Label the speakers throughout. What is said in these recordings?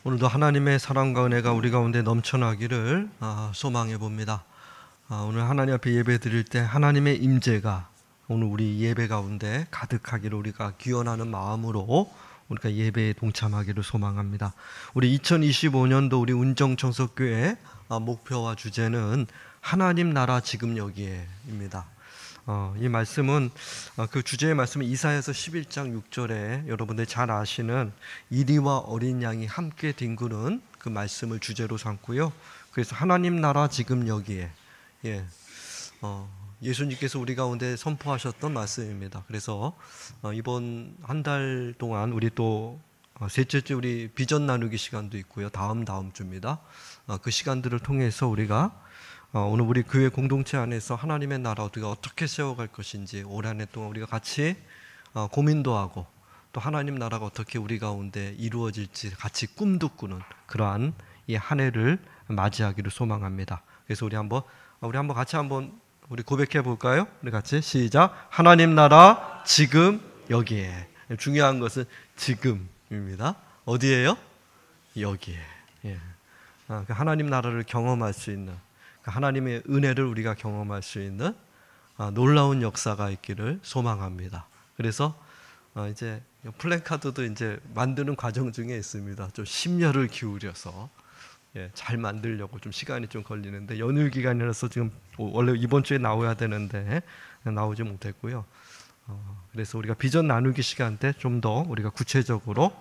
Speaker 1: 오늘도 하나님의 사랑과 은혜가 우리 가운데 넘쳐나기를 소망해 봅니다. 오늘 하나님 앞에 예배 드릴 때 하나님의 임재가 오늘 우리 예배 가운데 가득하기를 우리가 기원하는 마음으로 우리가 예배에 동참하기를 소망합니다. 우리 2025년도 우리 운정청석교회 목표와 주제는 하나님 나라 지금 여기에입니다. 이 말씀은 그 주제의 말씀은 이사야서 11장 6절에 여러분들 잘 아시는 이리와 어린 양이 함께 뒹구는 그 말씀을 주제로 삼고요. 그래서 하나님 나라 지금 여기에 예수님께서 우리 가운데 선포하셨던 말씀입니다. 그래서 이번 한 달 동안 우리 또 셋째 주 우리 비전 나누기 시간도 있고요. 다음 주입니다. 그 시간들을 통해서 우리가 오늘 우리 교회 공동체 안에서 하나님의 나라 우리가 어떻게 세워갈 것인지 올 한 해 동안 우리가 같이 고민도 하고 또 하나님 나라가 어떻게 우리 가운데 이루어질지 같이 꿈도 꾸는 그러한 이 한 해를 맞이하기를 소망합니다. 그래서 우리 한번 같이 우리 고백해 볼까요? 우리 같이 시작. 하나님 나라 지금 여기에. 중요한 것은 지금입니다. 어디에요? 여기에. 하나님 나라를 경험할 수 있는 하나님의 은혜를 우리가 경험할 수 있는 놀라운 역사가 있기를 소망합니다. 그래서 이제 플랜카드도 이제 만드는 과정 중에 있습니다. 좀 심려를 기울여서 잘 만들려고 좀 시간이 좀 걸리는데 연휴 기간이라서 지금 원래 이번 주에 나와야 되는데 나오지 못했고요. 그래서 우리가 비전 나누기 시간 때 좀 더 우리가 구체적으로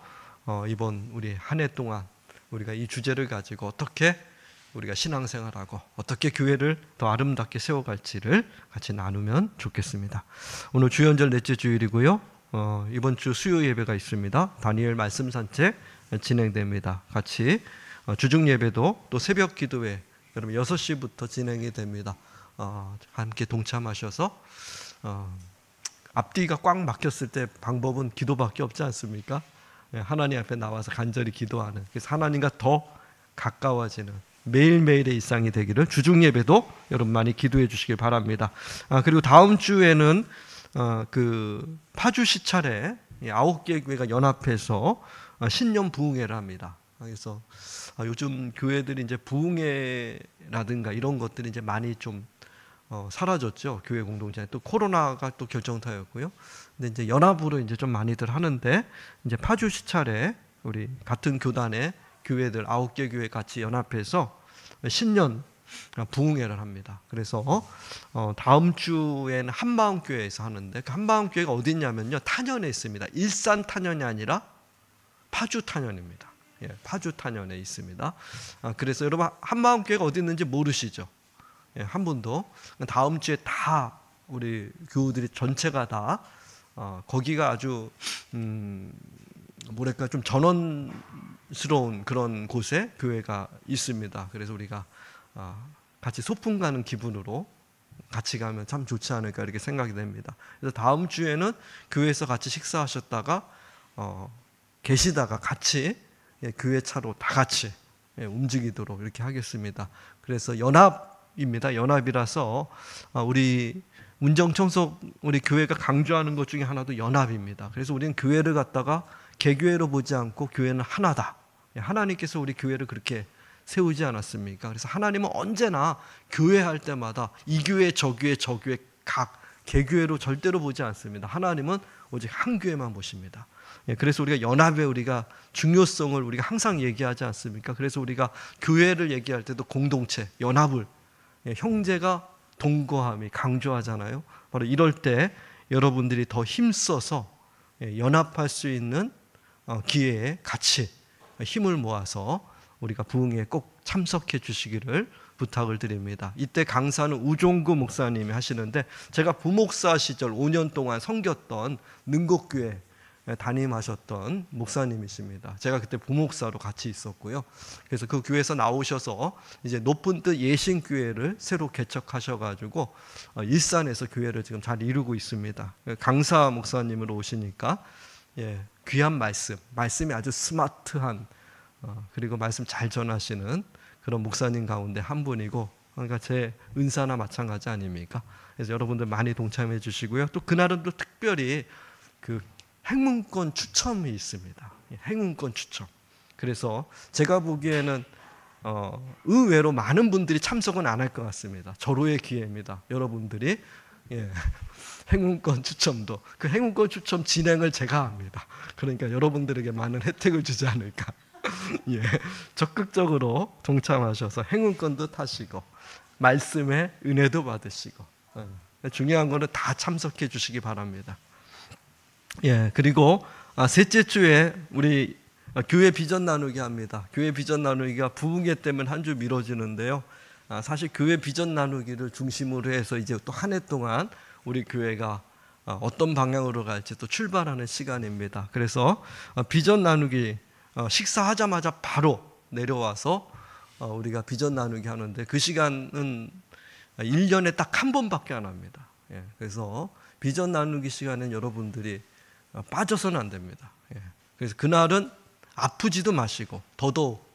Speaker 1: 이번 우리 한 해 동안 우리가 이 주제를 가지고 어떻게 우리가 신앙생활하고 어떻게 교회를 더 아름답게 세워갈지를 같이 나누면 좋겠습니다. 오늘 주연절 넷째 주일이고요. 이번 주 수요 예배가 있습니다. 다니엘 말씀 산책 진행됩니다. 같이 주중 예배도 또 새벽 기도회 여러분 6시부터 진행이 됩니다. 함께 동참하셔서 앞뒤가 꽉 막혔을 때 방법은 기도밖에 없지 않습니까? 하나님 앞에 나와서 간절히 기도하는, 그래서 하나님과 더 가까워지는 매일매일의 일상이 되기를 주중 예배도 여러분 많이 기도해 주시길 바랍니다. 그리고 다음 주에는 그 파주 시찰에 9개 교회가 연합해서 신년 부흥회를 합니다. 그래서 요즘 교회들이 이제 부흥회라든가 이런 것들이 이제 많이 좀 사라졌죠. 교회 공동체에 또 코로나가 또 결정타였고요. 근데 이제 연합으로 이제 좀 많이들 하는데 이제 파주 시찰에 우리 같은 교단의 교회들 9개 교회 같이 연합해서 신년 부흥회를 합니다. 그래서 다음 주에는 한마음교회에서 하는데 그 한마음교회가 어디 있냐면요, 탄현에 있습니다. 일산 탄현이 아니라 파주 탄현입니다. 파주 탄현에 있습니다. 그래서 여러분 한마음교회가 어디 있는지 모르시죠? 한 분도 다음 주에 다 우리 교우들이 전체가 다 거기가 아주 뭐랄까 좀 전원스러운 그런 곳에 교회가 있습니다. 그래서 우리가 같이 소풍 가는 기분으로 같이 가면 참 좋지 않을까 이렇게 생각이 됩니다. 그래서 다음 주에는 교회에서 같이 식사하셨다가 계시다가 같이 교회 차로 다 같이 움직이도록 이렇게 하겠습니다. 그래서 연합입니다. 연합이라서 우리 운정청석 우리 교회가 강조하는 것 중에 하나도 연합입니다. 그래서 우리는 교회를 갖다가 개교회로 보지 않고 교회는 하나다. 하나님께서 우리 교회를 그렇게 세우지 않았습니까? 그래서 하나님은 언제나 교회할 때마다 이 교회 저 교회 저 교회 각 개교회로 절대로 보지 않습니다. 하나님은 오직 한 교회만 보십니다. 그래서 우리가 연합의 우리가 중요성을 우리가 항상 얘기하지 않습니까? 그래서 우리가 교회를 얘기할 때도 공동체, 연합을 형제가 동거함이 강조하잖아요. 바로 이럴 때 여러분들이 더 힘써서 연합할 수 있는 기회에 같이 힘을 모아서 우리가 부흥회에 꼭 참석해 주시기를 부탁을 드립니다. 이때 강사는 우종구 목사님이 하시는데 제가 부목사 시절 5년 동안 섬겼던 능곡교회 담임하셨던 목사님이십니다. 제가 그때 부목사로 같이 있었고요. 그래서 그 교회에서 나오셔서 이제 높은 뜻 예신교회를 새로 개척하셔가지고 일산에서 교회를 지금 잘 이루고 있습니다. 강사 목사님으로 오시니까 귀한 말씀이 아주 스마트한 그리고 말씀 잘 전하시는 그런 목사님 가운데 한 분이고, 그러니까 제 은사나 마찬가지 아닙니까? 그래서 여러분들 많이 동참해 주시고요. 또 그날은 또 특별히 그 행문권 추첨이 있습니다. 행운권 추첨. 그래서 제가 보기에는 의외로 많은 분들이 참석은 안 할 것 같습니다. 절호의 기회입니다. 여러분들이 행운권 추첨도 그 행운권 추첨 진행을 제가 합니다. 그러니까 여러분들에게 많은 혜택을 주지 않을까. 적극적으로 동참하셔서 행운권도 타시고 말씀의 은혜도 받으시고 중요한 거는 다 참석해 주시기 바랍니다. 그리고 셋째 주에 우리 교회 비전 나누기 합니다. 교회 비전 나누기가 부흥회 때문에 한 주 미뤄지는데요. 사실 교회 비전 나누기를 중심으로 해서 이제 또 한 해 동안 우리 교회가 어떤 방향으로 갈지 또 출발하는 시간입니다. 그래서 비전 나누기 식사하자마자 바로 내려와서 우리가 비전 나누기 하는데 그 시간은 1년에 딱 한 번밖에 안 합니다. 그래서 비전 나누기 시간은 여러분들이 빠져서는 안 됩니다. 그래서 그날은 아프지도 마시고 더더욱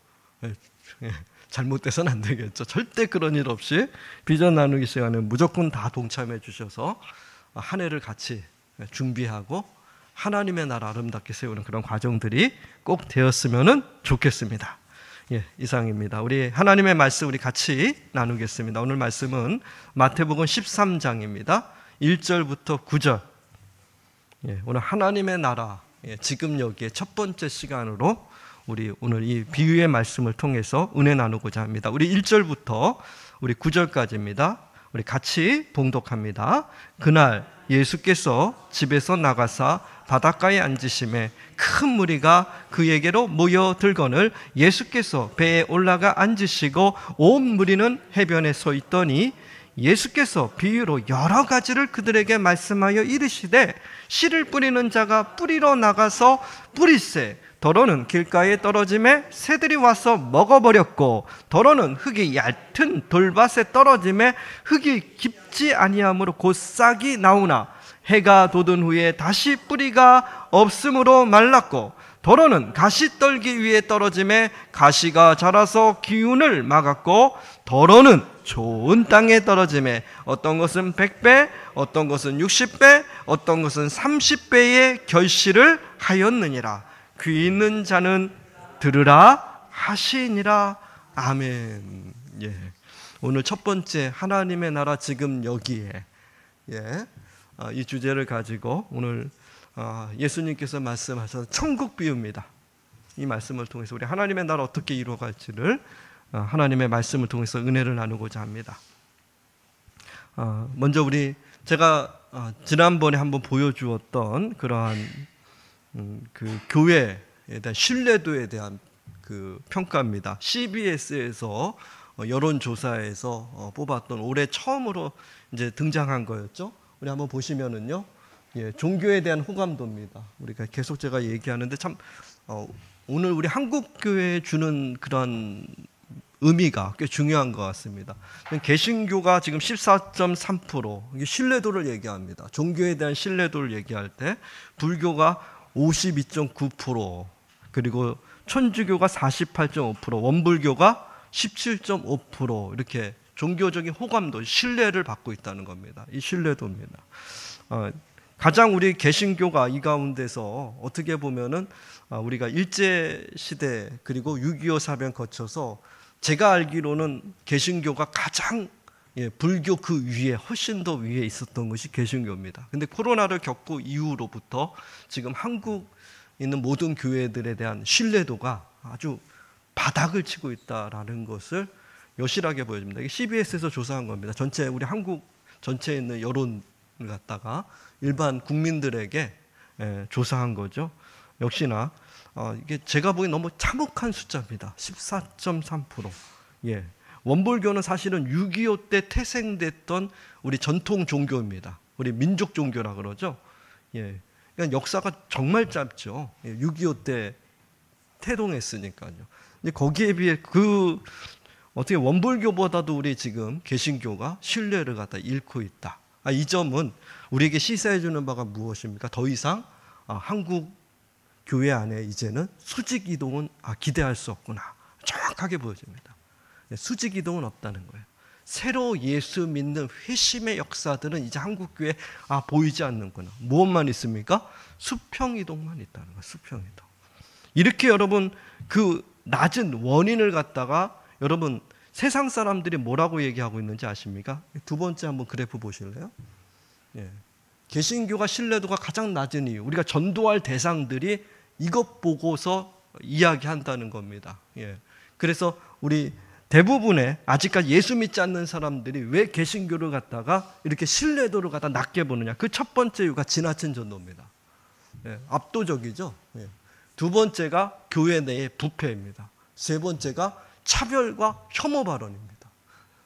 Speaker 1: 잘못돼서는 안 되겠죠. 절대 그런 일 없이 비전 나누기 시간에 무조건 다 동참해 주셔서 한 해를 같이 준비하고 하나님의 나라 아름답게 세우는 그런 과정들이 꼭 되었으면 좋겠습니다. 이상입니다. 우리 하나님의 말씀 우리 같이 나누겠습니다. 오늘 말씀은 마태복음 13장입니다. 1절부터 9절. 오늘 하나님의 나라 지금 여기에 첫 번째 시간으로 우리 오늘 이 비유의 말씀을 통해서 은혜 나누고자 합니다. 우리 1절부터 우리 9절까지입니다. 우리 같이 봉독합니다. 그날 예수께서 집에서 나가사 바닷가에 앉으심에 큰 무리가 그에게로 모여들거늘 예수께서 배에 올라가 앉으시고 온 무리는 해변에 서 있더니 예수께서 비유로 여러 가지를 그들에게 말씀하여 이르시되 씨를 뿌리는 자가 뿌리러 나가서 뿌릴새 더러는 길가에 떨어짐에 새들이 와서 먹어버렸고 더러는 흙이 얕은 돌밭에 떨어짐에 흙이 깊지 아니하므로 곧 싹이 나오나 해가 돋은 후에 다시 뿌리가 없으므로 말랐고 더러는 가시떨기 위에 떨어짐에 가시가 자라서 기운을 막았고 더러는 좋은 땅에 떨어짐에 어떤 것은 100배 어떤 것은 60배 어떤 것은 30배의 결실을 하였느니라. 귀 있는 자는 들으라 하시니라. 아멘. 오늘 첫 번째 하나님의 나라 지금 여기에 이 주제를 가지고 오늘 예수님께서 말씀하셔서 천국 비유입니다. 이 말씀을 통해서 우리 하나님의 나라 어떻게 이루어갈지를 하나님의 말씀을 통해서 은혜를 나누고자 합니다. 먼저 제가 지난번에 한번 보여주었던 그러한 그 교회에 대한 신뢰도에 대한 그 평가입니다. CBS에서 여론조사에서 뽑았던 올해 처음으로 이제 등장한 거였죠. 우리 한번 보시면은요, 종교에 대한 호감도입니다. 우리가 계속 제가 얘기하는데 참 오늘 우리 한국 교회에 주는 그런 의미가 꽤 중요한 것 같습니다. 개신교가 지금 14.3% 이게 신뢰도를 얘기합니다. 종교에 대한 신뢰도를 얘기할 때 불교가 52.9% 그리고 천주교가 48.5% 원불교가 17.5% 이렇게 종교적인 호감도 신뢰를 받고 있다는 겁니다. 이 신뢰도입니다. 가장 우리 개신교가 이 가운데서 어떻게 보면은 우리가 일제시대 그리고 6.25 사변 거쳐서 제가 알기로는 개신교가 가장 불교 그 위에 훨씬 더 위에 있었던 것이 개신교입니다. 근데 코로나를 겪고 이후로부터 지금 한국 있는 모든 교회들에 대한 신뢰도가 아주 바닥을 치고 있다라는 것을 여실하게 보여줍니다. 이게 CBS에서 조사한 겁니다. 전체 우리 한국 전체에 있는 여론을 갖다가 일반 국민들에게 조사한 거죠. 역시나 이게 제가 보기엔 너무 참혹한 숫자입니다. 14.3%. 원불교는 사실은 6.25 때 태생됐던 우리 전통 종교입니다. 우리 민족 종교라 그러죠. 그러니까 역사가 정말 짧죠. 6.25 때 태동했으니까요. 근데 거기에 비해 어떻게 원불교보다도 우리 지금 개신교가 신뢰를 갖다 잃고 있다. 이 점은 우리에게 시사해 주는 바가 무엇입니까? 더 이상 한국 교회 안에 이제는 수직 이동은 기대할 수 없구나. 정확하게 보여집니다. 수직 이동은 없다는 거예요. 새로 예수 믿는 회심의 역사들은 이제 한국 교회에 보이지 않는구나. 무엇만 있습니까? 수평 이동만 있다는 거예요. 수평 이동. 이렇게 여러분 그 낮은 원인을 갖다가 여러분 세상 사람들이 뭐라고 얘기하고 있는지 아십니까? 두 번째 한번 그래프 보실래요? 예. 개신교가 신뢰도가 가장 낮은 이유, 우리가 전도할 대상들이 이것 보고서 이야기한다는 겁니다. 예. 그래서 우리 대부분의 아직까지 예수 믿지 않는 사람들이 왜 개신교를 갖다가 이렇게 신뢰도를 갖다 낮게 보느냐? 그 첫 번째 이유가 지나친 전도입니다. 예. 압도적이죠. 예. 두 번째가 교회 내의 부패입니다. 세 번째가 차별과 혐오 발언입니다.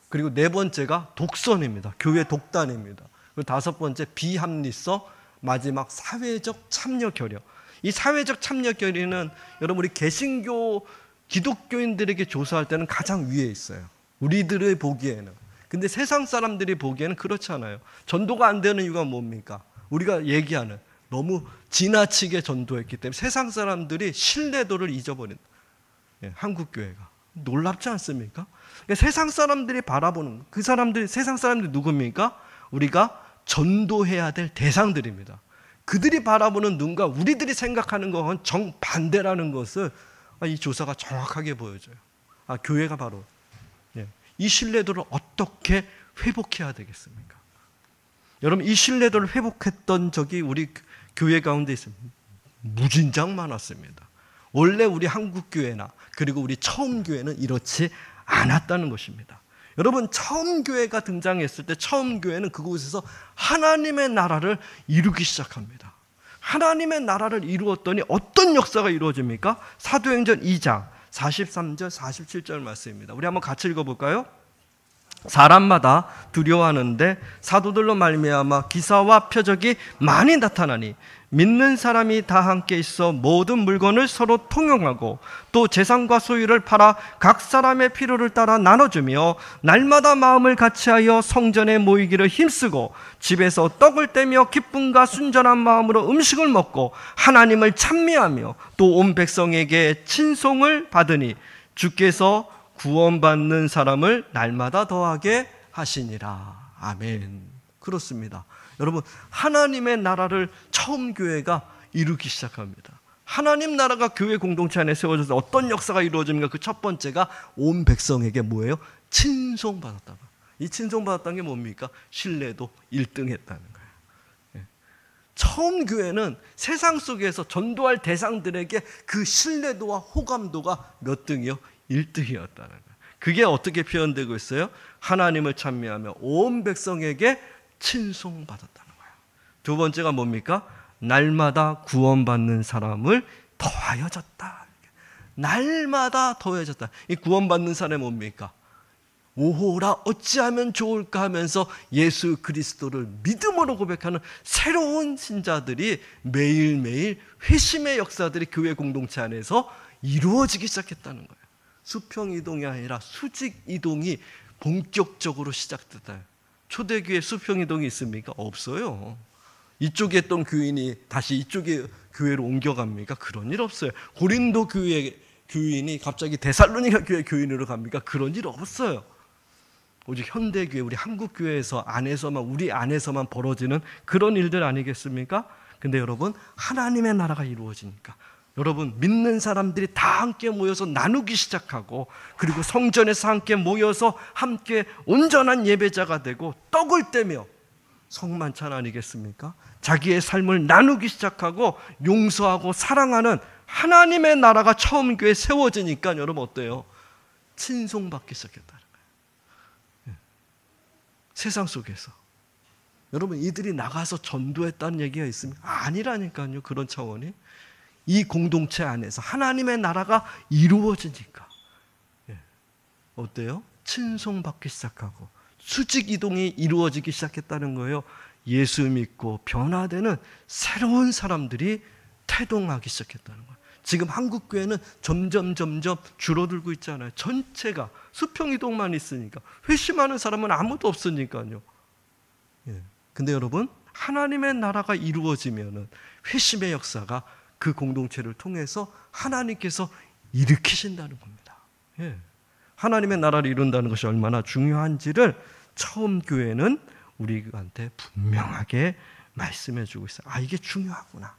Speaker 1: 그리고 네 번째가 독선입니다. 교회 독단입니다. 그리고 다섯 번째 비합리성, 마지막 사회적 참여 결여. 이 사회적 참여 결여는 여러분 우리 개신교 기독교인들에게 조사할 때는 가장 위에 있어요. 우리들의 보기에는. 근데 세상 사람들이 보기에는 그렇지 않아요. 전도가 안 되는 이유가 뭡니까? 우리가 얘기하는 너무 지나치게 전도했기 때문에 세상 사람들이 신뢰도를 잊어버린다. 예, 한국 교회가 놀랍지 않습니까? 그러니까 세상 사람들이 바라보는 그 사람들이 세상 사람들이 누굽니까? 우리가 전도해야 될 대상들입니다. 그들이 바라보는 눈과 우리들이 생각하는 것은 정반대라는 것을 이 조사가 정확하게 보여줘요. 교회가 바로 이 신뢰도를 어떻게 회복해야 되겠습니까? 여러분 이 신뢰도를 회복했던 적이 우리 교회 가운데 있습니다. 무진장 많았습니다. 원래 우리 한국 교회나 그리고 우리 처음 교회는 이렇지 않았다는 것입니다. 여러분 처음 교회가 등장했을 때 처음 교회는 그곳에서 하나님의 나라를 이루기 시작합니다. 하나님의 나라를 이루었더니 어떤 역사가 이루어집니까? 사도행전 2장 43절 47절 말씀입니다. 우리 한번 같이 읽어볼까요? 사람마다 두려워하는데 사도들로 말미암아 기사와 표적이 많이 나타나니 믿는 사람이 다 함께 있어 모든 물건을 서로 통용하고 또 재산과 소유를 팔아 각 사람의 필요를 따라 나눠주며 날마다 마음을 같이하여 성전에 모이기를 힘쓰고 집에서 떡을 떼며 기쁨과 순전한 마음으로 음식을 먹고 하나님을 찬미하며 또 온 백성에게 친송을 받으니 주께서 구원받는 사람을 날마다 더하게 하시니라. 아멘. 그렇습니다. 여러분 하나님의 나라를 처음 교회가 이루기 시작합니다. 하나님 나라가 교회 공동체 안에 세워져서 어떤 역사가 이루어집니까? 그 첫 번째가 온 백성에게 뭐예요? 친송받았다. 이 친송받았다는 게 뭡니까? 신뢰도 1등 했다는 거예요. 처음 교회는 세상 속에서 전도할 대상들에게 그 신뢰도와 호감도가 몇 등이요? 1등이었다는 거예요. 그게 어떻게 표현되고 있어요? 하나님을 찬미하며 온 백성에게 친송받았다는 거예요. 두 번째가 뭡니까? 날마다 구원받는 사람을 더하여졌다. 날마다 더해졌다. 이 구원받는 사람이 뭡니까? 오호라 어찌하면 좋을까 하면서 예수 그리스도를 믿음으로 고백하는 새로운 신자들이 매일매일 회심의 역사들이 교회 공동체 안에서 이루어지기 시작했다는 거예요. 수평이동이 아니라 수직이동이 본격적으로 시작됐다. 초대교회 수평이동이 있습니까? 없어요. 이쪽에 있던 교인이 다시 이쪽에 교회로 옮겨갑니까? 그런 일 없어요. 고린도 교회 교인이 갑자기 데살로니가 교회 교인으로 갑니까? 그런 일 없어요. 오직 현대교회, 우리 한국교회에서 안에서만, 우리 안에서만 벌어지는 그런 일들 아니겠습니까? 근데 여러분 하나님의 나라가 이루어지니까 여러분 믿는 사람들이 다 함께 모여서 나누기 시작하고 그리고 성전에서 함께 모여서 함께 온전한 예배자가 되고 떡을 떼며 성만찬 아니겠습니까? 자기의 삶을 나누기 시작하고 용서하고 사랑하는 하나님의 나라가 처음 교회에 세워지니까 여러분 어때요? 친송받기 시작했다는 거예요. 세상 속에서 여러분 이들이 나가서 전도했다는 얘기가 있습니까? 아니라니까요. 그런 차원이 이 공동체 안에서 하나님의 나라가 이루어지니까 어때요? 친송받기 시작하고 수직 이동이 이루어지기 시작했다는 거예요. 예수 믿고 변화되는 새로운 사람들이 태동하기 시작했다는 거예요. 지금 한국교회는 점점 줄어들고 있잖아요. 전체가 수평이동만 있으니까 회심하는 사람은 아무도 없으니까요. 근데 여러분 하나님의 나라가 이루어지면은 회심의 역사가 그 공동체를 통해서 하나님께서 일으키신다는 겁니다. 하나님의 나라를 이룬다는 것이 얼마나 중요한지를 처음 교회는 우리한테 분명하게 말씀해 주고 있어요. 이게 중요하구나.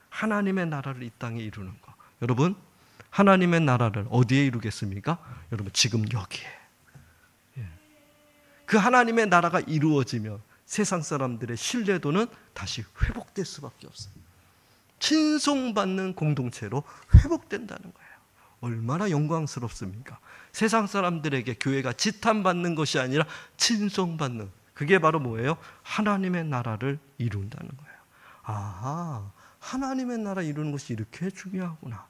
Speaker 1: 하나님의 나라를 이 땅에 이루는 거. 여러분, 하나님의 나라를 어디에 이루겠습니까? 여러분, 지금 여기에. 그 하나님의 나라가 이루어지면 세상 사람들의 신뢰도는 다시 회복될 수밖에 없어요. 칭송받는 공동체로 회복된다는 거예요. 얼마나 영광스럽습니까? 세상 사람들에게 교회가 지탄받는 것이 아니라 칭송받는, 그게 바로 뭐예요? 하나님의 나라를 이룬다는 거예요. 아하, 하나님의 나라 이루는 것이 이렇게 중요하구나.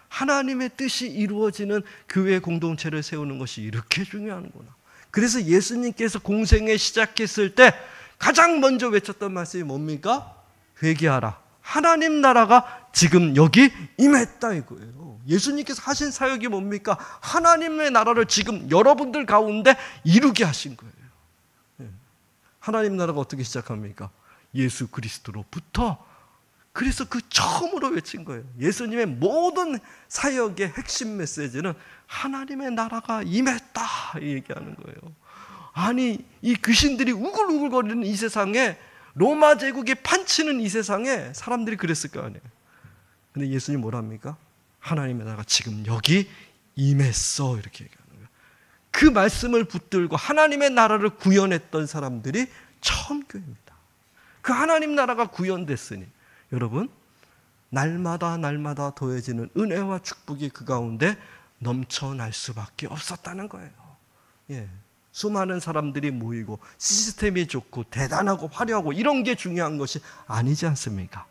Speaker 1: 하나님의 뜻이 이루어지는 교회 공동체를 세우는 것이 이렇게 중요하구나. 그래서 예수님께서 공생애 시작했을 때 가장 먼저 외쳤던 말씀이 뭡니까? 회개하라. 하나님 나라가 지금 여기 임했다 이거예요. 예수님께서 하신 사역이 뭡니까? 하나님의 나라를 지금 여러분들 가운데 이루게 하신 거예요. 하나님 나라가 어떻게 시작합니까? 예수 그리스도로부터. 그래서 그 처음으로 외친 거예요. 예수님의 모든 사역의 핵심 메시지는 하나님의 나라가 임했다 얘기하는 거예요. 아니, 이 귀신들이 우글우글거리는 이 세상에, 로마 제국이 판치는 이 세상에 사람들이 그랬을 거 아니에요. 근데 예수님 뭐랍니까? 하나님의 나라가 지금 여기 임했어 이렇게 얘기하는 거예요. 그 말씀을 붙들고 하나님의 나라를 구현했던 사람들이 처음 교회입니다. 그 하나님 나라가 구현됐으니 여러분, 날마다 날마다 더해지는 은혜와 축복이 그 가운데 넘쳐날 수밖에 없었다는 거예요. 수많은 사람들이 모이고 시스템이 좋고 대단하고 화려하고 이런 게 중요한 것이 아니지 않습니까?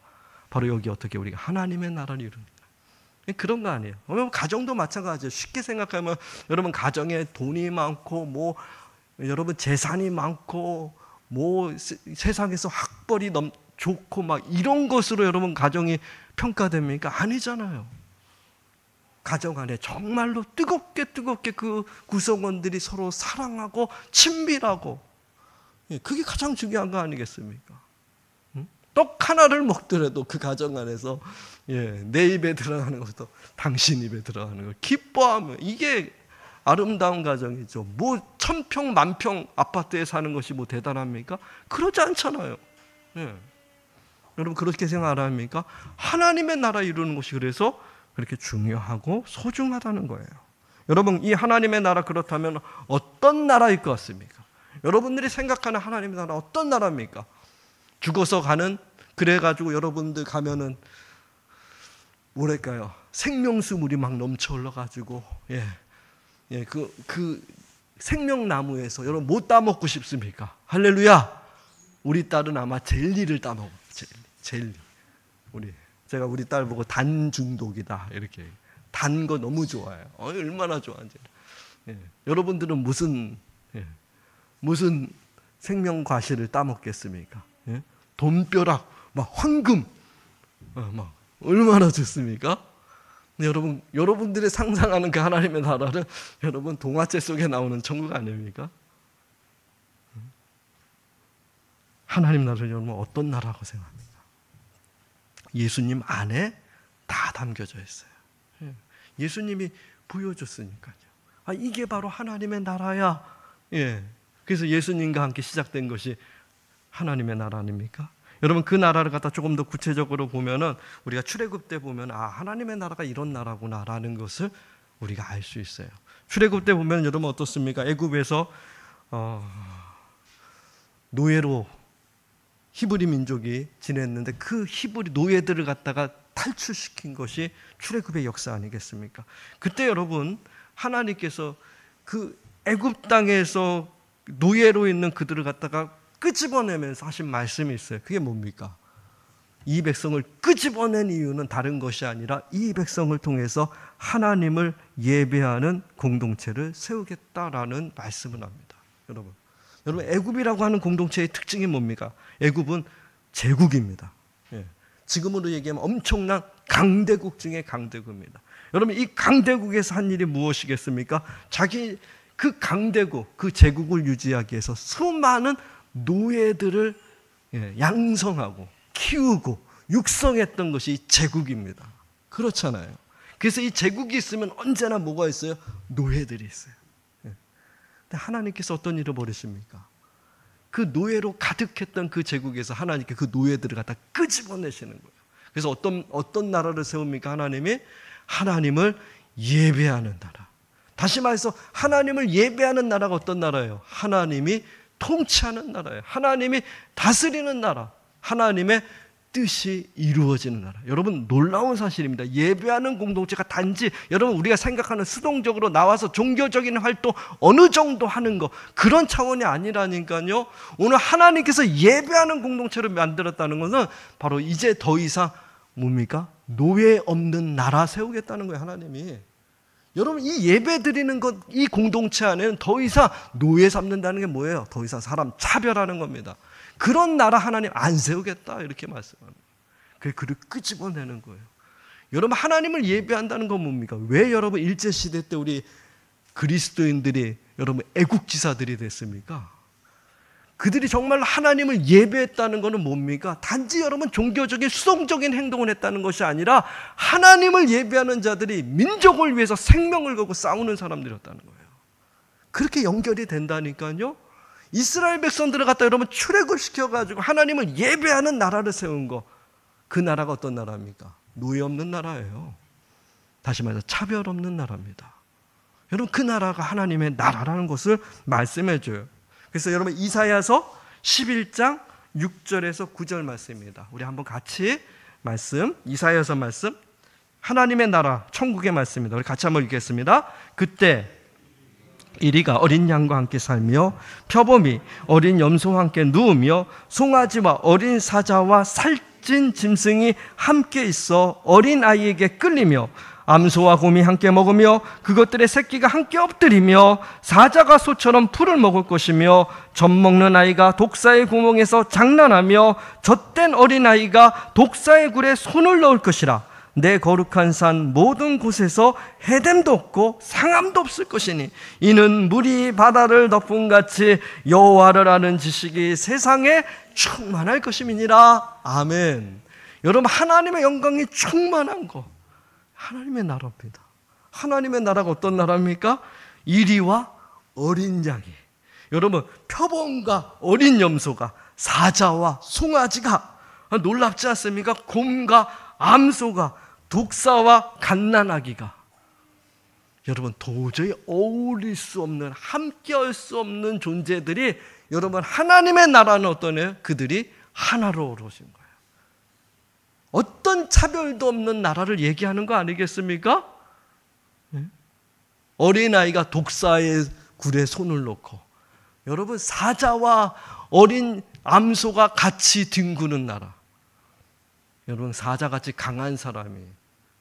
Speaker 1: 바로 여기 어떻게 우리가 하나님의 나라를 이루는 그런 거 아니에요. 가정도 마찬가지예요. 쉽게 생각하면 여러분 가정에 돈이 많고 뭐 여러분 재산이 많고 뭐 세상에서 학벌이 좋고 막 이런 것으로 여러분 가정이 평가됩니까? 아니잖아요. 가정 안에 정말로 뜨겁게 그 구성원들이 서로 사랑하고 친밀하고, 그게 가장 중요한 거 아니겠습니까? 떡 하나를 먹더라도 그 가정 안에서 내 입에 들어가는 것도 당신 입에 들어가는 걸 기뻐하며, 이게 아름다운 가정이죠. 뭐 1000평 만평 아파트에 사는 것이 뭐 대단합니까? 그러지 않잖아요. 여러분 그렇게 생각 안 합니까? 하나님의 나라 이루는 것이 그래서 그렇게 중요하고 소중하다는 거예요. 여러분, 이 하나님의 나라 그렇다면 어떤 나라일 것 같습니까? 여러분들이 생각하는 하나님의 나라 어떤 나라입니까? 죽어서 가는, 그래가지고 여러분들 가면은 뭐랄까요? 생명수 물이 막 넘쳐 흘러가지고 그 생명나무에서 여러분 뭐 따먹고 싶습니까? 할렐루야! 우리 딸은 아마 젤리를 따먹어요. 젤리. 제가 우리 딸 보고 단 중독이다 이렇게, 단 거 너무 좋아해요. 얼마나 좋아하는지. 여러분들은 무슨 생명 과실을 따먹겠습니까? 돈벼락, 막 황금, 막 얼마나 좋습니까? 여러분들이 상상하는 그 하나님의 나라는 여러분 동화책 속에 나오는 천국 아닙니까? 하나님 나라는 여러분 어떤 나라라고 생각합니까? 예수님 안에 다 담겨져 있어요. 예수님이 보여줬으니까요. 이게 바로 하나님의 나라야. 그래서 예수님과 함께 시작된 것이 하나님의 나라 아닙니까? 여러분 그 나라를 갖다 조금 더 구체적으로 보면은 우리가 출애굽 때 보면 하나님의 나라가 이런 나라구나라는 것을 우리가 알 수 있어요. 출애굽 때 보면 여러분 어떻습니까? 애굽에서 노예로 히브리 민족이 지냈는데 그 히브리 노예들을 갖다가 탈출시킨 것이 출애굽의 역사 아니겠습니까? 그때 여러분 하나님께서 그 애굽 땅에서 노예로 있는 그들을 갖다가 끄집어내면서 하신 말씀이 있어요. 그게 뭡니까? 이 백성을 끄집어낸 이유는 다른 것이 아니라 이 백성을 통해서 하나님을 예배하는 공동체를 세우겠다라는 말씀을 합니다. 여러분 애굽이라고 하는 공동체의 특징이 뭡니까? 애굽은 제국입니다. 지금으로 얘기하면 엄청난 강대국 중에 강대국입니다. 여러분 이 강대국에서 한 일이 무엇이겠습니까? 자기 그 강대국, 그 제국을 유지하기 위해서 수많은 노예들을 양성하고 키우고 육성했던 것이 제국입니다. 그렇잖아요. 그래서 이 제국이 있으면 언제나 뭐가 있어요? 노예들이 있어요. 근데 하나님께서 어떤 일을 벌이십니까? 그 노예로 가득했던 그 제국에서 하나님께 그 노예들을 갖다 끄집어내시는 거예요. 그래서 어떤 나라를 세웁니까? 하나님이 하나님을 예배하는 나라. 다시 말해서 하나님을 예배하는 나라가 어떤 나라예요? 하나님이 통치하는 나라예요. 하나님이 다스리는 나라. 하나님의 뜻이 이루어지는 나라. 여러분, 놀라운 사실입니다. 예배하는 공동체가 단지 여러분 우리가 생각하는 수동적으로 나와서 종교적인 활동 어느 정도 하는 거, 그런 차원이 아니라니까요. 오늘 하나님께서 예배하는 공동체를 만들었다는 것은 바로 이제 더 이상 뭡니까? 노예 없는 나라 세우겠다는 거예요, 하나님이. 여러분, 이 예배 드리는 것, 이 공동체 안에는 더 이상 노예 삼는다는 게 뭐예요? 더 이상 사람 차별하는 겁니다. 그런 나라 하나님 안 세우겠다, 이렇게 말씀합니다. 그를 끄집어내는 거예요. 여러분, 하나님을 예배한다는 건 뭡니까? 왜 여러분 일제시대 때 우리 그리스도인들이 여러분 애국지사들이 됐습니까? 그들이 정말 하나님을 예배했다는 것은 뭡니까? 단지 여러분 종교적인 수동적인 행동을 했다는 것이 아니라 하나님을 예배하는 자들이 민족을 위해서 생명을 걸고 싸우는 사람들이었다는 거예요. 그렇게 연결이 된다니까요. 이스라엘 백성들을 갖다 여러분 출애굽 시켜가지고 하나님을 예배하는 나라를 세운 거, 그 나라가 어떤 나라입니까? 노예 없는 나라예요. 다시 말해서 차별 없는 나라입니다. 여러분, 그 나라가 하나님의 나라라는 것을 말씀해 줘요. 그래서 여러분 이사야서 11장 6절에서 9절 말씀입니다. 우리 한번 같이 말씀, 이사야서 말씀, 하나님의 나라 천국의 말씀입니다. 우리 같이 한번 읽겠습니다. 그때 이리가 어린 양과 함께 살며 표범이 어린 염소와 함께 누우며 송아지와 어린 사자와 살찐 짐승이 함께 있어 어린 아이에게 끌리며 암소와 곰이 함께 먹으며 그것들의 새끼가 함께 엎드리며 사자가 소처럼 풀을 먹을 것이며 젖 먹는 아이가 독사의 구멍에서 장난하며 젖된 어린아이가 독사의 굴에 손을 넣을 것이라. 내 거룩한 산 모든 곳에서 해됨도 없고 상함도 없을 것이니 이는 물이 바다를 덮음같이 여호와를 아는 지식이 세상에 충만할 것임이니라. 아멘. 여러분, 하나님의 영광이 충만한 거 하나님의 나라입니다. 하나님의 나라가 어떤 나라입니까? 이리와 어린 양이, 여러분 표범과 어린 염소가, 사자와 송아지가, 놀랍지 않습니까? 곰과 암소가, 독사와 갓난아기가, 여러분 도저히 어울릴 수 없는, 함께할 수 없는 존재들이, 여러분 하나님의 나라는 어떠네요? 그들이 하나로 오르신 거예요. 어떤 차별도 없는 나라를 얘기하는 거 아니겠습니까? 어린아이가 독사의 굴에 손을 놓고, 여러분 사자와 어린 암소가 같이 뒹구는 나라. 여러분 사자같이 강한 사람이,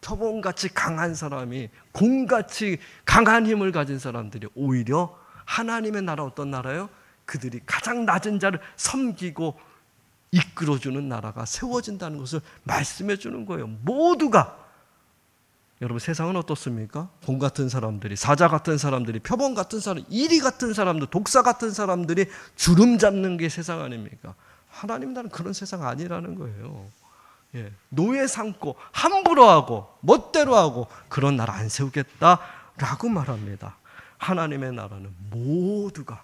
Speaker 1: 표범같이 강한 사람이, 곰같이 강한 힘을 가진 사람들이 오히려 하나님의 나라 어떤 나라예요? 그들이 가장 낮은 자를 섬기고 이끌어주는 나라가 세워진다는 것을 말씀해 주는 거예요. 모두가. 여러분 세상은 어떻습니까? 곰 같은 사람들이, 사자 같은 사람들이, 표범 같은 사람, 이리 같은 사람들, 독사 같은 사람들이 주름 잡는 게 세상 아닙니까? 하나님 나라는 그런 세상 아니라는 거예요. 예, 노예 삼고 함부로 하고 멋대로 하고 그런 나라 안 세우겠다라고 말합니다. 하나님의 나라는 모두가,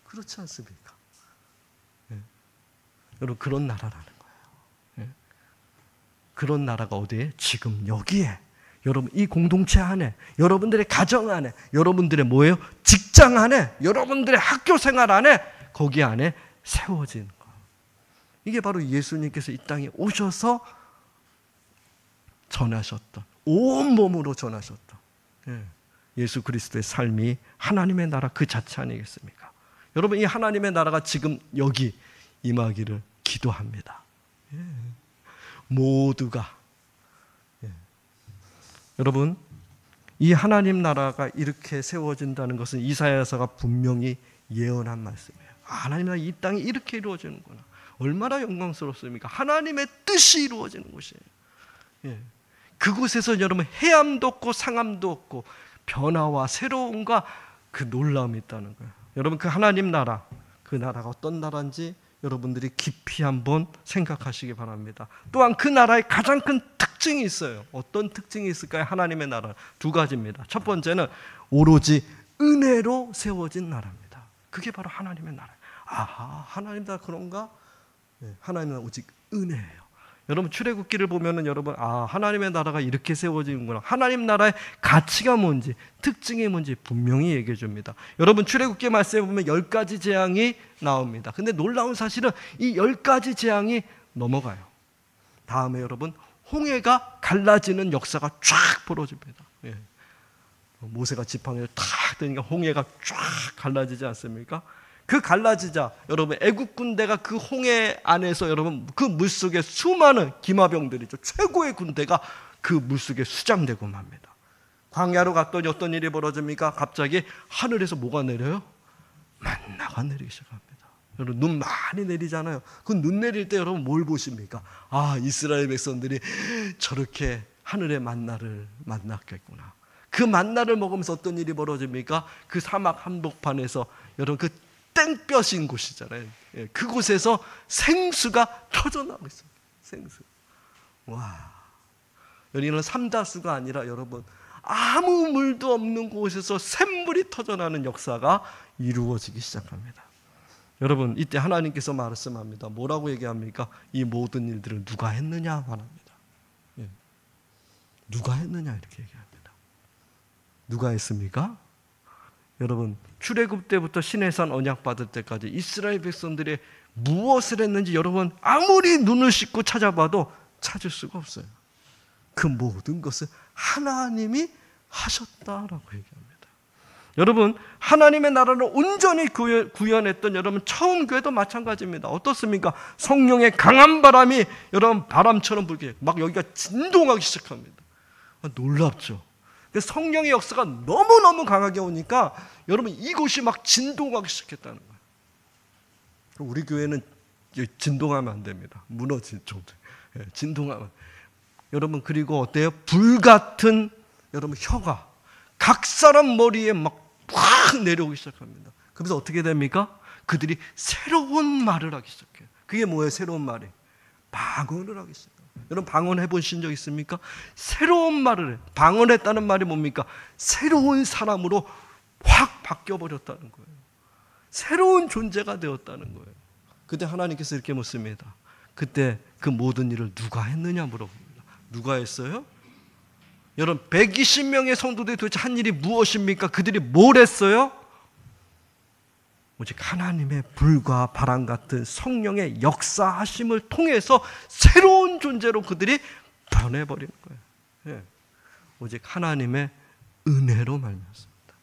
Speaker 1: 그렇지 않습니까? 예. 여러분 그런 나라라는 거예요. 예. 그런 나라가 어디에? 지금 여기에, 여러분 이 공동체 안에, 여러분들의 가정 안에, 여러분들의 뭐예요? 직장 안에, 여러분들의 학교 생활 안에, 거기 안에 세워진 거. 이게 바로 예수님께서 이 땅에 오셔서 전하셨던, 온몸으로 전하셨던 예수 그리스도의 삶이 하나님의 나라 그 자체 아니겠습니까? 여러분 이 하나님의 나라가 지금 여기 임하기를 기도합니다. 모두가. 여러분 이 하나님 나라가 이렇게 세워진다는 것은 이사야서가 분명히 예언한 말씀이에요. 하나님 나라 이 땅이 이렇게 이루어지는구나. 얼마나 영광스럽습니까? 하나님의 뜻이 이루어지는 곳이에요. 예. 그곳에서 여러분 해함도 없고 상함도 없고 변화와 새로움과 그 놀라움이 있다는 거예요. 여러분 그 하나님 나라, 그 나라가 어떤 나라인지 여러분들이 깊이 한번 생각하시기 바랍니다. 또한 그 나라의 가장 큰 특징이 있어요. 어떤 특징이 있을까요? 하나님의 나라 두 가지입니다. 첫 번째는 오로지 은혜로 세워진 나라입니다. 그게 바로 하나님의 나라예요. 아하, 하나님 나라 그런가? 하나님은 오직 은혜예요. 여러분 출애굽기를 보면은 여러분 하나님의 나라가 이렇게 세워지는구나. 하나님 나라의 가치가 뭔지, 특징이 뭔지 분명히 얘기해 줍니다. 여러분 출애굽기 말씀에 보면 10가지 재앙이 나옵니다. 근데 놀라운 사실은 이 10가지 재앙이 넘어가요. 다음에 여러분 홍해가 갈라지는 역사가 쫙 벌어집니다. 예. 모세가 지팡이를 탁 드니까 홍해가 쫙 갈라지지 않습니까? 그 갈라지자 여러분 애국 군대가 그 홍해 안에서 여러분 그 물속에 수많은 기마병들이죠. 최고의 군대가 그 물속에 수장되고 맙니다. 광야로 갔더니 어떤 일이 벌어집니까? 갑자기 하늘에서 뭐가 내려요? 만나가 내리기 시작합니다. 여러분 눈 많이 내리잖아요. 그 눈 내릴 때 여러분 뭘 보십니까? 이스라엘 백성들이 저렇게 하늘의 만나를 만났겠구나. 그 만나를 먹으면서 어떤 일이 벌어집니까? 그 사막 한복판에서 여러분 그 땡볕인 곳이잖아요. 그곳에서 생수가 터져나오고 있어요. 생수. 와. 여기는 삼다수가 아니라 여러분 아무 물도 없는 곳에서 샘물이 터져나오는 역사가 이루어지기 시작합니다. 여러분 이때 하나님께서 말씀합니다. 뭐라고 얘기합니까? 이 모든 일들을 누가 했느냐 말합니다. 누가 했느냐 이렇게 얘기합니다. 누가 했습니까? 여러분 출애굽 때부터 시내산 언약 받을 때까지 이스라엘 백성들이 무엇을 했는지 여러분 아무리 눈을 씻고 찾아봐도 찾을 수가 없어요. 그 모든 것을 하나님이 하셨다라고 얘기합니다. 여러분 하나님의 나라를 온전히 구현했던 여러분 처음 교회도 마찬가지입니다. 어떻습니까? 성령의 강한 바람이 여러분 바람처럼 불게 막 여기가 진동하기 시작합니다. 놀랍죠. 성령의 역사가 너무너무 강하게 오니까 여러분 이곳이 막 진동하기 시작했다는 거예요. 우리 교회는 진동하면 안 됩니다. 무너질 정도. 진동하면. 여러분 그리고 어때요? 불같은 여러분 혀가 각 사람 머리에 막 확 내려오기 시작합니다. 그래서 어떻게 됩니까? 그들이 새로운 말을 하기 시작해요. 그게 뭐예요? 새로운 말이? 방언을 하기 시작해요. 여러분 방언해 보신 적 있습니까? 새로운 말을 해요. 방언했다는 말이 뭡니까? 새로운 사람으로 확 바뀌어버렸다는 거예요. 새로운 존재가 되었다는 거예요. 그때 하나님께서 이렇게 묻습니다. 그때 그 모든 일을 누가 했느냐 물어봅니다. 누가 했어요? 여러분 120명의 성도들이 도대체 한 일이 무엇입니까? 그들이 뭘 했어요? 오직 하나님의 불과 바람 같은 성령의 역사하심을 통해서 새로운 존재로 그들이 변해버리는 거예요. 오직 하나님의 은혜로 말미암습니다.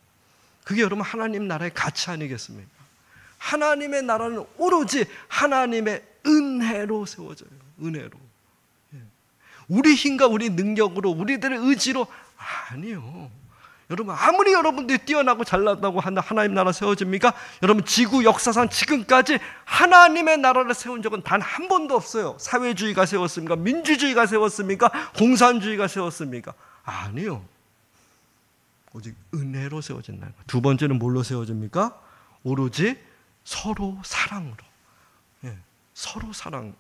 Speaker 1: 그게 여러분 하나님 나라의 가치 아니겠습니까? 하나님의 나라는 오로지 하나님의 은혜로 세워져요. 은혜로. 우리 힘과 우리 능력으로 우리들의 의지로 아니요. 여러분 아무리 여러분들이 뛰어나고 잘났다고 하나님 나라 세워집니까? 여러분 지구 역사상 지금까지 하나님의 나라를 세운 적은 단 한 번도 없어요. 사회주의가 세웠습니까? 민주주의가 세웠습니까? 공산주의가 세웠습니까? 아니요. 오직 은혜로 세워진다는 거예요. 두 번째는 뭘로 세워집니까? 오로지 서로 사랑으로. 서로 사랑.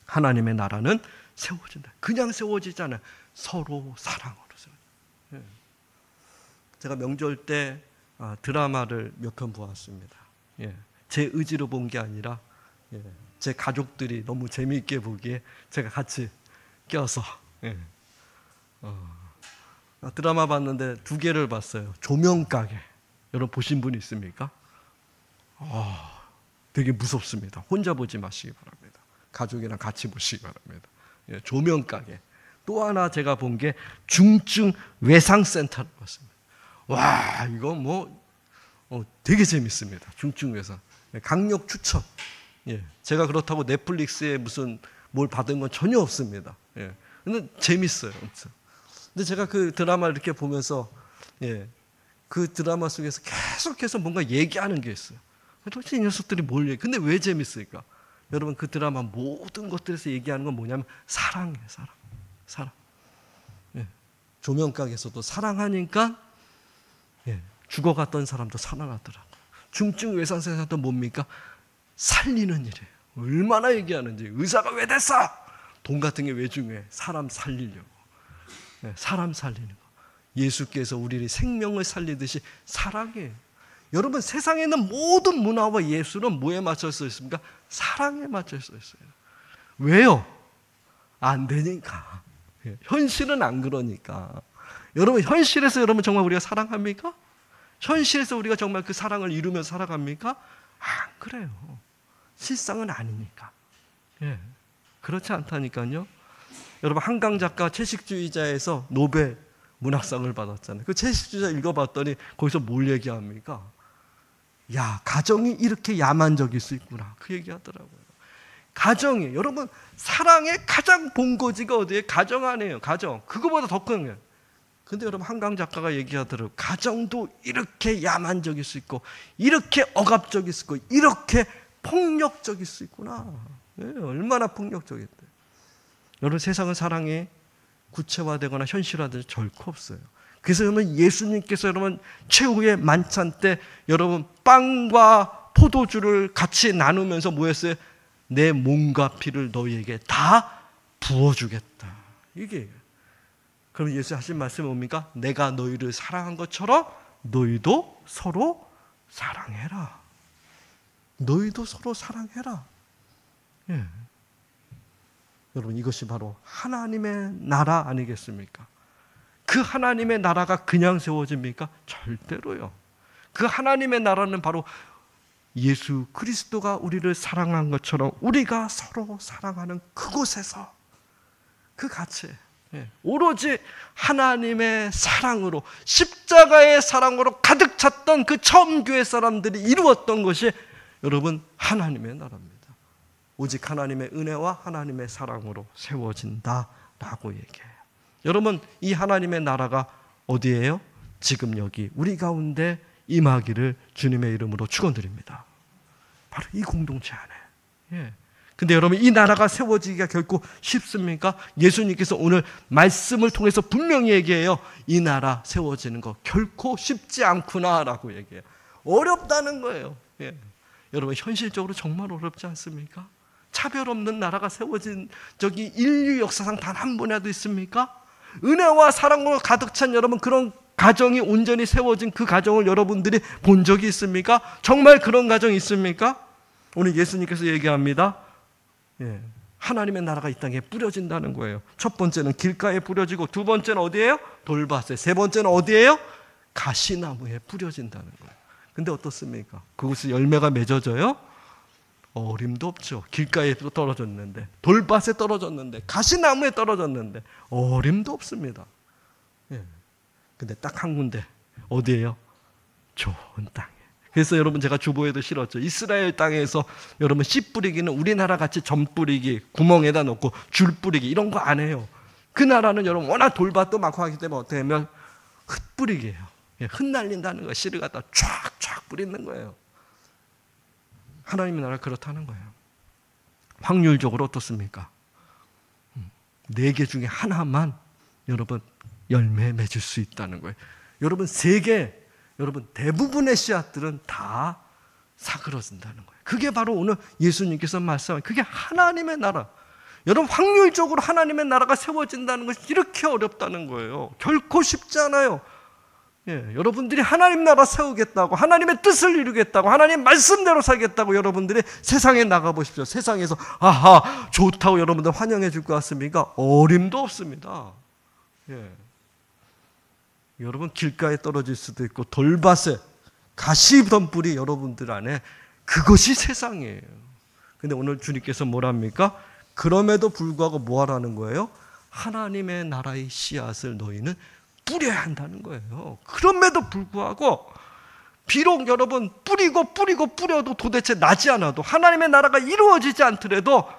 Speaker 1: 하나님의 나라는 세워진다. 그냥 세워지지 않아요. 서로 사랑으로 세워진다. 제가 명절 때 드라마를 몇 편 보았습니다. 제 의지로 본 게 아니라 제 가족들이 너무 재미있게 보기에 제가 같이 껴서 드라마 봤는데 두 개를 봤어요. 조명가게. 여러분 보신 분 있습니까? 되게 무섭습니다. 혼자 보지 마시기 바랍니다. 가족이랑 같이 보시기 바랍니다. 조명가게. 또 하나 제가 본 게 중증 외상센터를 봤습니다. 와, 이거 되게 재밌습니다. 중증 외상. 강력 추천. 제가 그렇다고 넷플릭스에 무슨 뭘 받은 건 전혀 없습니다. 근데 재밌어요. 근데 제가 그 드라마를 이렇게 보면서 그 드라마 속에서 계속해서 뭔가 얘기하는 게 있어요. 도대체 이 녀석들이 뭘 얘기해? 근데 왜 재밌을까? 여러분 그 드라마 모든 것들에서 얘기하는 건 뭐냐면 사랑이에요. 사랑. 조명가게에서도 사랑하니까 죽어갔던 사람도 살아나더라고요. 중증 외상센터도 뭡니까? 살리는 일이에요. 얼마나 얘기하는지. 의사가 왜 됐어? 돈 같은 게 왜 중요해? 사람 살리려고. 사람 살리는 거. 예수께서 우리의 생명을 살리듯이 사랑이에요. 여러분 세상에 있는 모든 문화와 예술은 뭐에 맞춰 서 있습니까? 사랑에 맞춰 서 있어요. 왜요? 안 되니까. 현실은 안 그러니까. 여러분, 현실에서 여러분 정말 우리가 사랑합니까? 현실에서 우리가 정말 그 사랑을 이루면서 살아갑니까? 안 그래요. 실상은 아니니까. 예. 그렇지 않다니까요. 여러분, 한강 작가 채식주의자에서 노벨 문학상을 받았잖아요. 그 채식주의자 읽어봤더니 거기서 뭘 얘기합니까? 야, 가정이 이렇게 야만적일 수 있구나. 그 얘기하더라고요. 가정이, 여러분, 사랑의 가장 본거지가 어디에? 가정 안에요. 가정. 그거보다 더 큰 거예요. 근데 여러분, 한강 작가가 얘기하더라고요. 가정도 이렇게 야만적일 수 있고, 이렇게 억압적일 수 있고, 이렇게 폭력적일 수 있구나. 네, 얼마나 폭력적인데. 여러분, 세상은 사랑이 구체화되거나 현실화될 결코 없어요. 그래서 여러분, 예수님께서 여러분 최후의 만찬 때 여러분 빵과 포도주를 같이 나누면서 뭐 했어요? 내 몸과 피를 너희에게 다 부어주겠다. 이게 그럼 예수 하신 말씀이 뭡니까? 내가 너희를 사랑한 것처럼 너희도 서로 사랑해라. 너희도 서로 사랑해라. 예. 여러분, 이것이 바로 하나님의 나라 아니겠습니까? 그 하나님의 나라가 그냥 세워집니까? 절대로요. 그 하나님의 나라는 바로 예수 그리스도가 우리를 사랑한 것처럼 우리가 서로 사랑하는 그곳에서 그 가치, 오로지 하나님의 사랑으로, 십자가의 사랑으로 가득 찼던 그 처음 교회 사람들이 이루었던 것이 여러분 하나님의 나라입니다. 오직 하나님의 은혜와 하나님의 사랑으로 세워진다라고 얘기해요. 여러분, 이 하나님의 나라가 어디예요? 지금 여기 우리 가운데 임하기를 주님의 이름으로 축원드립니다. 바로 이 공동체 안에. 근데 여러분, 이 나라가 세워지기가 결코 쉽습니까? 예수님께서 오늘 말씀을 통해서 분명히 얘기해요. 이 나라 세워지는 거 결코 쉽지 않구나라고 얘기해요. 어렵다는 거예요. 여러분, 현실적으로 정말 어렵지 않습니까? 차별 없는 나라가 세워진 적이 인류 역사상 단 한 번이라도 있습니까? 은혜와 사랑으로 가득 찬 여러분, 그런 가정이 온전히 세워진 그 가정을 여러분들이 본 적이 있습니까? 정말 그런 가정이 있습니까? 오늘 예수님께서 얘기합니다. 하나님의 나라가 이 땅에 뿌려진다는 거예요. 첫 번째는 길가에 뿌려지고, 두 번째는 어디예요? 돌밭에, 세 번째는 어디예요? 가시나무에 뿌려진다는 거예요. 근데 어떻습니까? 그곳에 열매가 맺어져요? 어림도 없죠. 길가에 떨어졌는데, 돌밭에 떨어졌는데, 가시나무에 떨어졌는데 어림도 없습니다. 근데 딱 한 군데, 어디예요? 좋은 땅에. 그래서 여러분, 제가 주보에도 실었죠. 이스라엘 땅에서 여러분 씨 뿌리기는 우리나라 같이 점 뿌리기, 구멍에다 넣고 줄 뿌리기 이런 거 안 해요. 그 나라는 여러분 워낙 돌밭도 많고 하기 때문에 어떻게 하면 흙 뿌리기예요. 흙 날린다는 거예요. 씨를 갖다 쫙쫙 뿌리는 거예요. 하나님의 나라가 그렇다는 거예요. 확률적으로 어떻습니까? 4개 중에 하나만 여러분 열매 맺을 수 있다는 거예요. 여러분, 3개, 여러분 대부분의 씨앗들은 다 사그러진다는 거예요. 그게 바로 오늘 예수님께서 말씀하신 그게 하나님의 나라. 여러분, 확률적으로 하나님의 나라가 세워진다는 것이 이렇게 어렵다는 거예요. 결코 쉽지 않아요. 여러분들이 하나님 나라 세우겠다고, 하나님의 뜻을 이루겠다고, 하나님 말씀대로 살겠다고 여러분들이 세상에 나가보십시오. 세상에서 아하 좋다고 여러분들 환영해 줄 것 같습니까? 어림도 없습니다. 여러분, 길가에 떨어질 수도 있고 돌밭에 가시덤불이 여러분들 안에, 그것이 세상이에요. 근데 오늘 주님께서 뭐랍니까? 그럼에도 불구하고 뭐 하라는 거예요? 하나님의 나라의 씨앗을 너희는 뿌려야 한다는 거예요. 그럼에도 불구하고 비록 여러분 뿌려도 도대체 나지 않아도, 하나님의 나라가 이루어지지 않더라도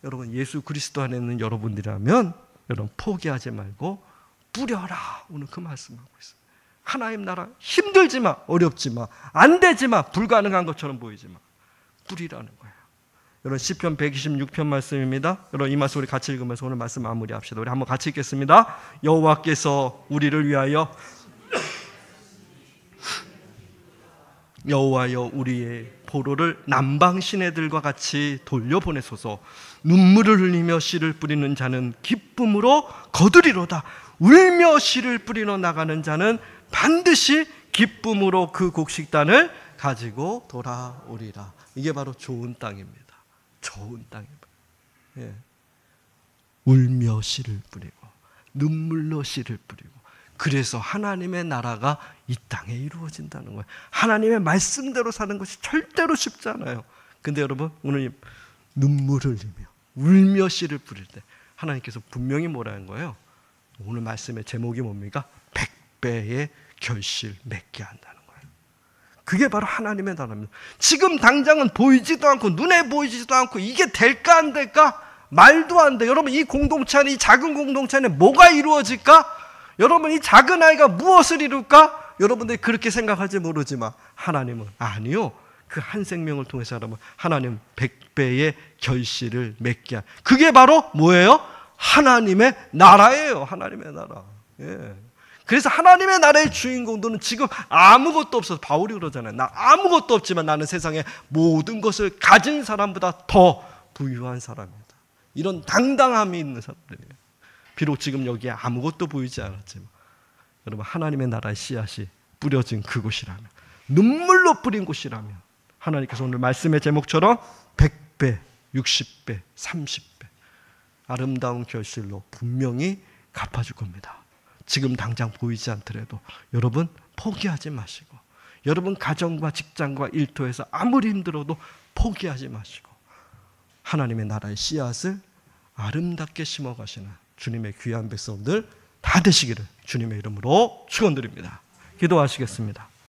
Speaker 1: 여러분, 예수 그리스도 안에 있는 여러분들이라면 여러분 포기하지 말고 뿌려라. 오늘 그 말씀하고 있어요. 하나님 나라 힘들지만, 어렵지만, 안 되지만, 불가능한 것처럼 보이지만 뿌리라는 거예요. 여러분, 시편 126편 말씀입니다. 여러분, 이 말씀 우리 같이 읽으면서 오늘 말씀 마무리합시다. 우리 한번 같이 읽겠습니다. 여호와께서 우리를 위하여 여호와여 우리의 포로를 남방 시내들과 같이 돌려보내소서. 눈물을 흘리며 씨를 뿌리는 자는 기쁨으로 거두리로다. 울며 씨를 뿌리러 나가는 자는 반드시 기쁨으로 그 곡식단을 가지고 돌아오리라. 이게 바로 좋은 땅입니다. 좋은 땅입니다. 예. 울며 씨를 뿌리고 눈물로 씨를 뿌리고, 그래서 하나님의 나라가 이 땅에 이루어진다는 거예요. 하나님의 말씀대로 사는 것이 절대로 쉽지 않아요. 근데 여러분, 오늘 눈물을 흘리며 울며 씨를 뿌릴 때 하나님께서 분명히 뭐라는 거예요? 오늘 말씀의 제목이 뭡니까? 100배의 결실 맺게 한다는 거예요. 그게 바로 하나님의 나라입니다. 지금 당장은 보이지도 않고 눈에 보이지도 않고 이게 될까 안 될까? 말도 안 돼. 여러분, 이 공동체 안에, 이 작은 공동체 안에 뭐가 이루어질까? 여러분, 이 작은 아이가 무엇을 이룰까? 여러분들이 그렇게 생각할지 모르지만 하나님은 아니요. 그 한 생명을 통해서 여러분, 하나님 100배의 결실을 맺게 한, 그게 바로 뭐예요? 하나님의 나라예요. 하나님의 나라. 예. 그래서 하나님의 나라의 주인공들은 지금 아무것도 없어서, 바울이 그러잖아요. 나 아무것도 없지만 나는 세상에 모든 것을 가진 사람보다 더 부유한 사람이다. 이런 당당함이 있는 사람들이에요. 비록 지금 여기에 아무것도 보이지 않았지만 여러분, 하나님의 나라의 씨앗이 뿌려진 그곳이라면, 눈물로 뿌린 곳이라면 하나님께서 오늘 말씀의 제목처럼 100배, 60배, 30배 아름다운 결실로 분명히 갚아줄 겁니다. 지금 당장 보이지 않더라도 여러분 포기하지 마시고, 여러분 가정과 직장과 일터에서 아무리 힘들어도 포기하지 마시고 하나님의 나라의 씨앗을 아름답게 심어가시는 주님의 귀한 백성들 다 되시기를 주님의 이름으로 축원드립니다. 기도하시겠습니다.